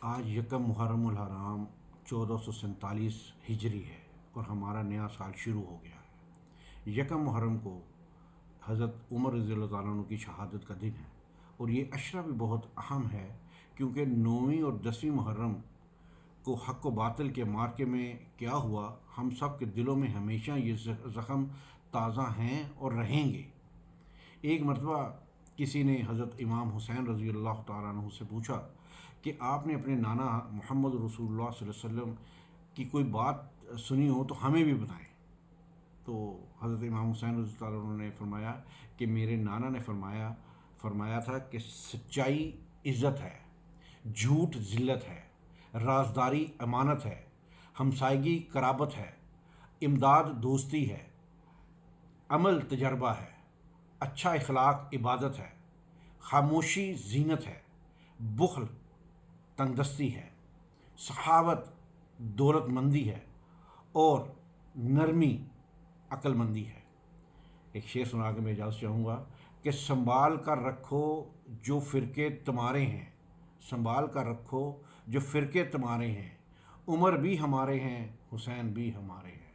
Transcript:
آج یکم محرم الحرام 1447 ہجری ہے اور ہمارا نیا سال شروع ہو گیا ہے۔ یکم محرم کو حضرت عمر رضی اللہ تعالیٰ عنہ کی شہادت کا دن ہے اور یہ عشرہ بھی بہت اہم ہے، کیونکہ 9ویں اور 10ویں محرم کو حق و باطل کے مارکے میں کیا ہوا، ہم سب کے دلوں میں ہمیشہ یہ زخم تازہ ہیں اور رہیں گے۔ ایک مرتبہ کسی نے حضرت امام حسین رضی اللہ تعالیٰ عنہ سے پوچھا کہ آپ نے اپنے نانا محمد رسول اللہ صلی اللہ علیہ وسلم کی کوئی بات سنی ہو تو ہمیں بھی بتائیں۔ تو حضرت امام حسین رضی اللہ عنہ نے فرمایا کہ میرے نانا نے فرمایا تھا کہ سچائی عزت ہے، جھوٹ ذلت ہے، رازداری امانت ہے، ہمسائیگی قرابت ہے، امداد دوستی ہے، عمل تجربہ ہے، اچھا اخلاق عبادت ہے، خاموشی زینت ہے، بخل تنگدستی ہے، سخاوت دولت مندی ہے اور نرمی عقل مندی ہے۔ ایک شعر سنا کے میں اجازت چاہوں گا کہ سنبھال کر رکھو جو فرقے تمہارے ہیں، سنبھال کر رکھو جو فرقے تمہارے ہیں، عمر بھی ہمارے ہیں، حسین بھی ہمارے ہیں۔